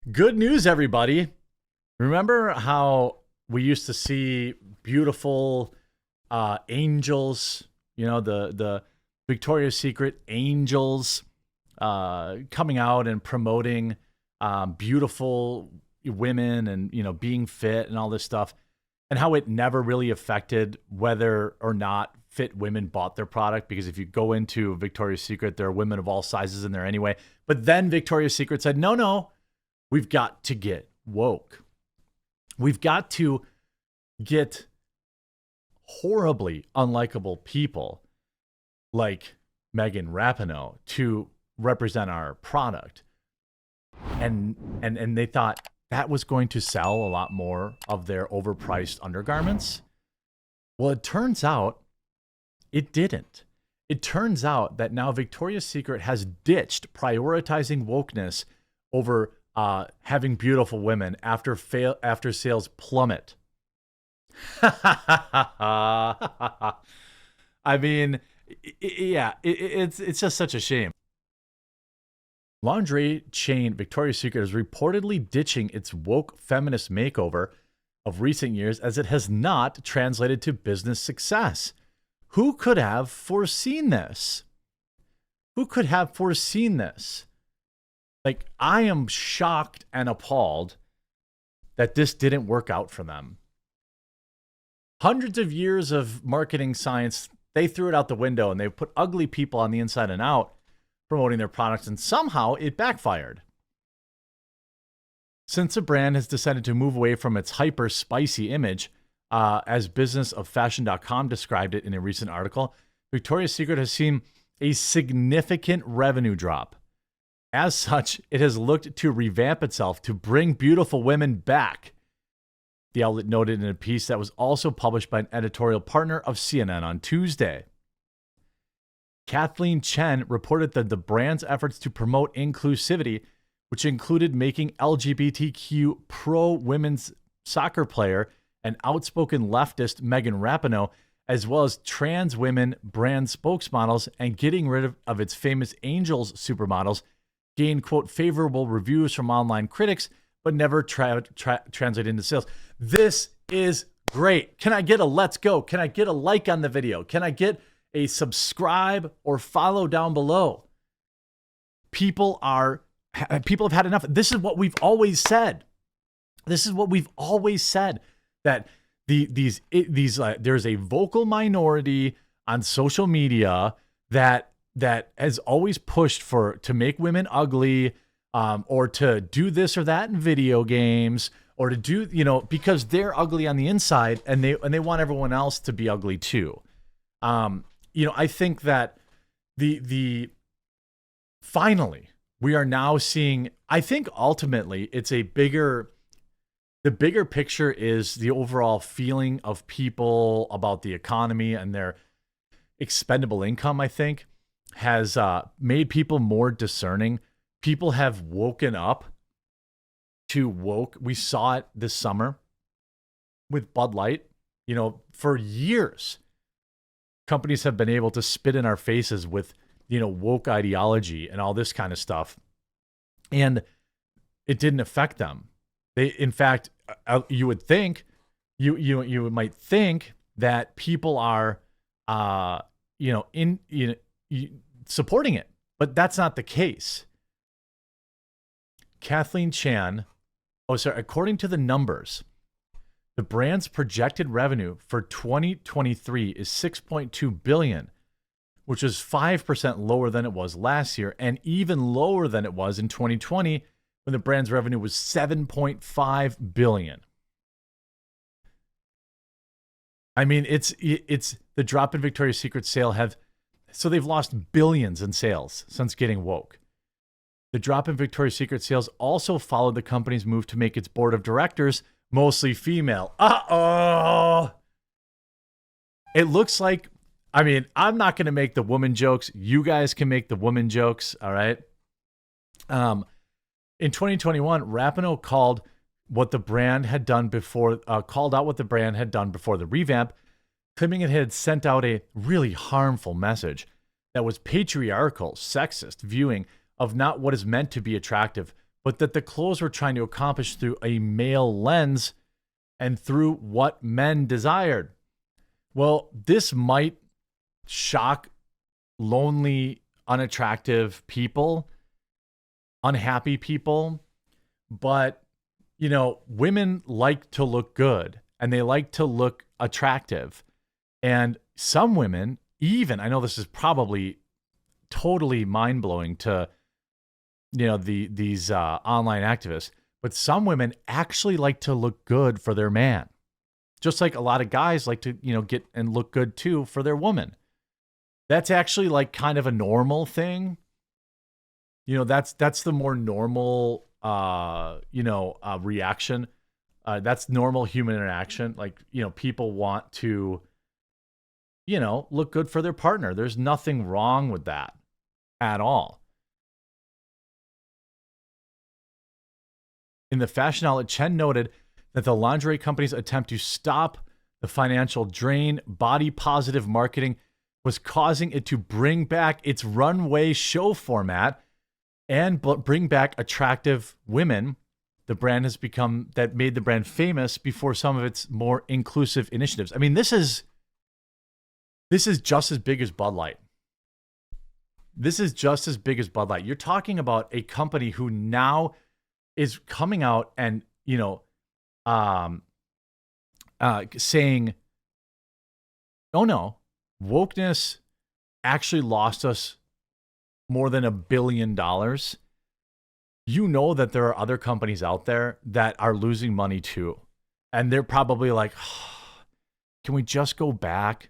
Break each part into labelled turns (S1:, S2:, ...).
S1: Good news, everybody. Remember how we used to see beautiful angels, the Victoria's Secret angels coming out and promoting beautiful women and, being fit and all this stuff, and how it never really affected whether or not fit women bought their product, because if you go into Victoria's Secret, there are women of all sizes in there anyway. But then Victoria's Secret said, no, we've got to get woke. We've got to get horribly unlikable people like Megan Rapinoe to represent our product. And they thought that was going to sell a lot more of their overpriced undergarments. Well, it turns out it didn't. It turns out that now Victoria's Secret has ditched prioritizing wokeness over having beautiful women after sales plummet. I mean, it's just such a shame. Lingerie chain Victoria's Secret is reportedly ditching its woke feminist makeover of recent years as it has not translated to business success. Who could have foreseen this? Who could have foreseen this? Like, I am shocked and appalled that this didn't work out for them. Hundreds of years of marketing science, they threw it out the window and they put ugly people on the inside and out promoting their products, and somehow it backfired. Since the brand has decided to move away from its hyper spicy image, as businessoffashion.com described it in a recent article, Victoria's Secret has seen a significant revenue drop. As such, it has looked to revamp itself to bring beautiful women back. The outlet noted in a piece that was also published by an editorial partner of CNN on Tuesday. Kathleen Chen reported that the brand's efforts to promote inclusivity, which included making LGBTQ pro-women's soccer player and outspoken leftist Megan Rapinoe, as well as trans women brand spokesmodels, and getting rid of its famous Angels supermodels, gained, quote, favorable reviews from online critics, but never translated into sales. This is great. Can I get a let's go? Can I get a like on the video? Can I get a subscribe or follow down below? People have had enough. This is what we've always said. That there's a vocal minority on social media that has always pushed to make women ugly, or to do this or that in video games, or to do, because they're ugly on the inside and they want everyone else to be ugly too. I think that finally we are now seeing, I think ultimately it's the bigger picture is the overall feeling of people about the economy and their expendable income, I think, has made people more discerning. People have woken up to woke. We saw it this summer with Bud Light. For years, companies have been able to spit in our faces with, woke ideology and all this kind of stuff. And it didn't affect them. In fact, you would think, you might think that people are, supporting it, but that's not the case. Kathleen Chan, according to the numbers, the brand's projected revenue for 2023 is $6.2 billion, which is 5% lower than it was last year, and even lower than it was in 2020 when the brand's revenue was $7.5 billion. I mean, it's the drop in Victoria's Secret sale so they've lost billions in sales since getting woke. The drop in Victoria's Secret sales also followed the company's move to make its board of directors mostly female. Uh-oh. It looks like, I'm not going to make the woman jokes. You guys can make the woman jokes, all right? In 2021, Rapinoe called out what the brand had done before the revamp, claiming it had sent out a really harmful message that was patriarchal, sexist viewing of not what is meant to be attractive, but that the clothes were trying to accomplish through a male lens and through what men desired. Well, this might shock lonely, unattractive people, unhappy people, but women like to look good and they like to look attractive. And some women, even, I know this is probably totally mind-blowing to these online activists, but some women actually like to look good for their man, just like a lot of guys like to get and look good too for their woman. That's actually like kind of a normal thing. That's the more normal reaction. That's normal human interaction. Like, people want to look good for their partner. There's nothing wrong with that at all. In the fashion outlet, Chen noted that the lingerie company's attempt to stop the financial drain, body positive marketing was causing it to bring back its runway show format and bring back attractive women. The brand has become that made the brand famous before some of its more inclusive initiatives. I mean, this is just as big as Bud Light. This is just as big as Bud Light. You're talking about a company who now is coming out and, saying, oh no, wokeness actually lost us more than $1 billion. You know that there are other companies out there that are losing money too. And they're probably like, oh, can we just go back?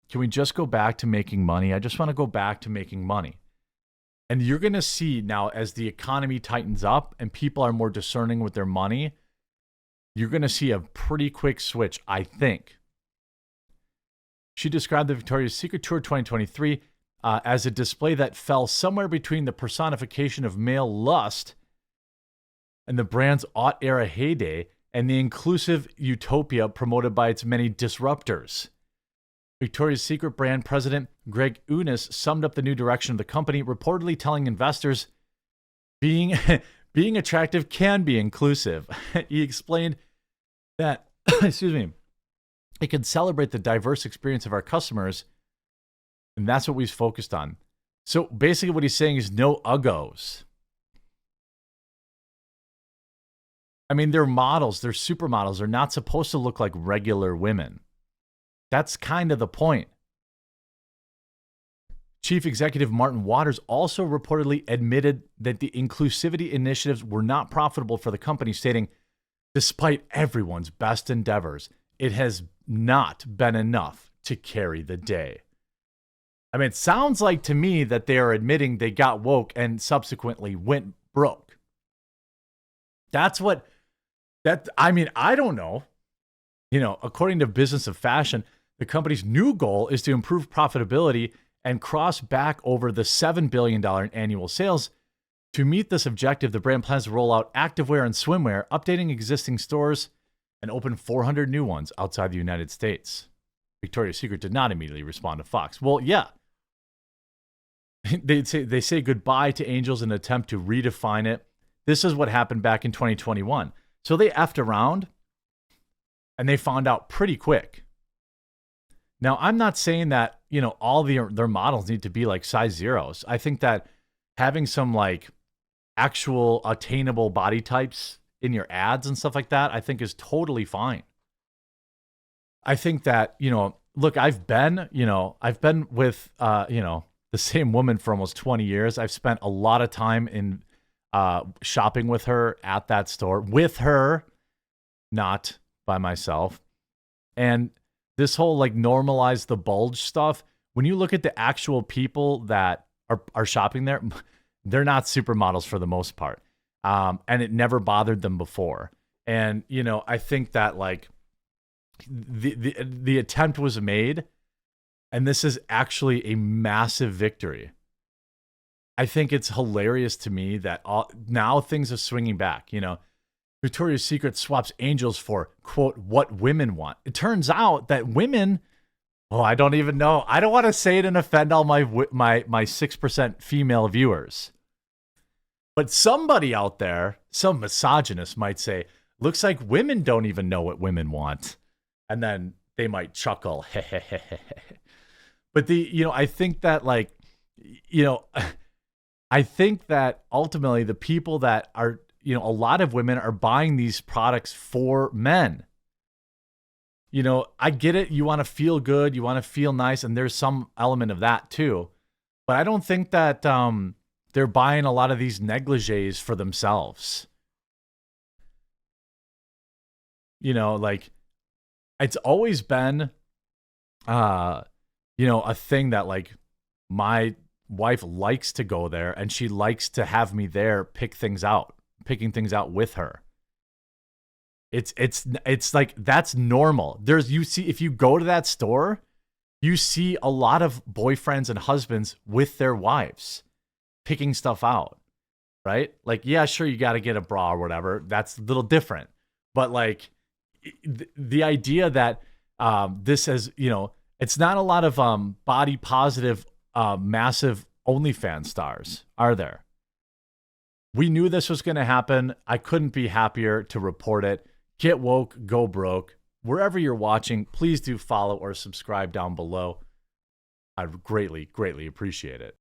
S1: Can we just go back to making money? I just want to go back to making money. And you're going to see now as the economy tightens up and people are more discerning with their money, you're going to see a pretty quick switch, I think. She described the Victoria's Secret Tour 2023 as a display that fell somewhere between the personification of male lust and the brand's aught-era heyday and the inclusive utopia promoted by its many disruptors. Victoria's Secret brand president Greg Unis summed up the new direction of the company, reportedly telling investors, being attractive can be inclusive. He explained that, excuse me, it can celebrate the diverse experience of our customers, and that's what we've focused on. So basically what he's saying is no Uggs. I mean, they're models, they're supermodels. They're not supposed to look like regular women. That's kind of the point. Chief Executive Martin Waters also reportedly admitted that the inclusivity initiatives were not profitable for the company, stating, despite everyone's best endeavors, it has not been enough to carry the day. I mean, it sounds like to me that they are admitting they got woke and subsequently went broke. I don't know. According to Business of Fashion, the company's new goal is to improve profitability and cross back over the $7 billion in annual sales. To meet this objective, the brand plans to roll out activewear and swimwear, updating existing stores, and open 400 new ones outside the United States. Victoria's Secret did not immediately respond to Fox. Well, yeah. They say goodbye to Angels in an attempt to redefine it. This is what happened back in 2021. So they effed around, and they found out pretty quick. Now, I'm not saying that, all their models need to be like size zeros. I think that having some like actual attainable body types in your ads and stuff like that, I think is totally fine. I think that, look, I've been with, the same woman for almost 20 years. I've spent a lot of time in shopping with her at that store, with her, not by myself. And this whole like normalize the bulge stuff, when you look at the actual people that are shopping there, they're not supermodels for the most part. And it never bothered them before. And, I think that like the attempt was made, and this is actually a massive victory. I think it's hilarious to me that now things are swinging back. Victoria's Secret swaps Angels for, quote, what women want. It turns out that women, I don't even know. I don't want to say it and offend all my 6% female viewers. But somebody out there, some misogynist might say, looks like women don't even know what women want. And then they might chuckle. But I think that I think that ultimately the people that are, a lot of women are buying these products for men. I get it. You want to feel good. You want to feel nice. And there's some element of that too. But I don't think that they're buying a lot of these negligees for themselves. It's always been, a thing that my wife likes to go there and she likes to have me there picking things out with her. It's like that's normal. If you go to that store, you see a lot of boyfriends and husbands with their wives picking stuff out, right? Yeah, sure, you got to get a bra or whatever. That's a little different. But the idea that this is, it's not a lot of body positive, massive OnlyFans stars, are there? We knew this was going to happen. I couldn't be happier to report it. Get woke, go broke. Wherever you're watching, please do follow or subscribe down below. I'd greatly, greatly appreciate it.